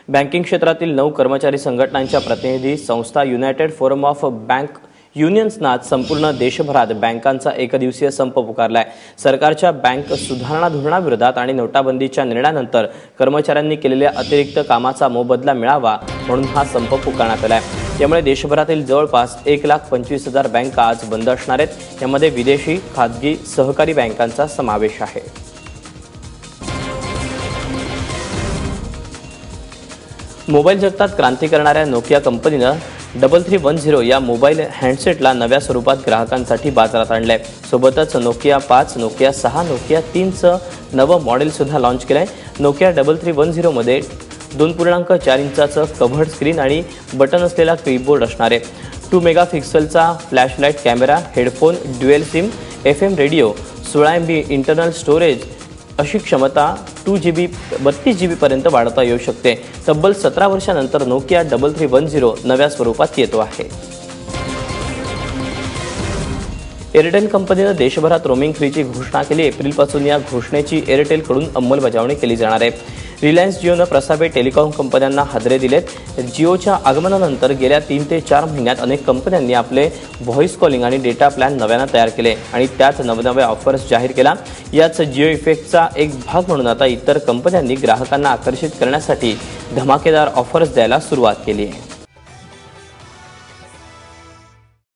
Banking क्षेत्रातील 9 कर्मचारी संघटनांच्या प्रतिनिधी संस्था युनायटेड फोरम ऑफ बँक युनियन्सना आज संपूर्ण देशभरात बँकांचा एकदिवसीय संप पुकारलाय। सरकारच्या बँक सुधारणा धोरणाविरोधात आणि नोटाबंदीच्या निर्णयानंतर कर्मचाऱ्यांनी केलेल्या अतिरिक्त कामाचा मोबदला मिळावा म्हणून हा संप पुकारण्यात आलाय। त्यामुळे देशभरातील जवळपास 1,25,000 बँका आज बंद असणार आहेत। यामध्ये विदेशी, खासगी, सहकारी बँकांचा समावेश आहे। मोबाईल जगतात क्रांती करणाऱ्या नोकिया कंपनीनं 3310 या मोबाईल हँडसेटला नव्या स्वरूपात ग्राहकांसाठी बाजारात आणलंय। सोबतच नोकिया 5, नोकिया 6, नोकिया 3चं नवं मॉडेल सुद्धा लॉन्च केलंय। नोकिया 3310 मध्ये 2.4 इंचाचं कव्हर्ड स्क्रीन आणि बटन असलेला कीबोर्ड असणार आहे। 2 मेगापिक्सलचा flashlight camera, headphone, dual sim, FM radio, 16 MB internal storage अशी क्षमता 2 GB 32 GB पर्यंत वाढवता येऊ शकते। तब्बल 17 वर्षांनंतर नोकिया 3310 नव्या स्वरूपात येतो आहे। एअरटेल कंपनीने देशभरात रोमिंग फ्रीची घोषणा केली। एप्रिलपासून या घोषणेची एअरटेलकडून अंमलबजावणी केली जाणार आहे। रिलायन्स जिओने प्रसाबे टेलिकॉम कंपन्यांना हादरे दिलेत। जिओच्या आगमनानंतर गेल्या 3 ते 4 महिन्यात अनेक कंपन्यांनी आपले व्हॉइस कॉलिंग आणि डेटा प्लॅन नव्याने तयार केले आणि त्यात नवनव्या ऑफर्स जाहीर केला। याच जिओ इफेक्टचा एक भाग म्हणून आता इतर कंपन्यांनी ग्राहकांना आकर्षित करण्यासाठी धमाकेदार ऑफर्स द्यायला सुरुवात केली आहे।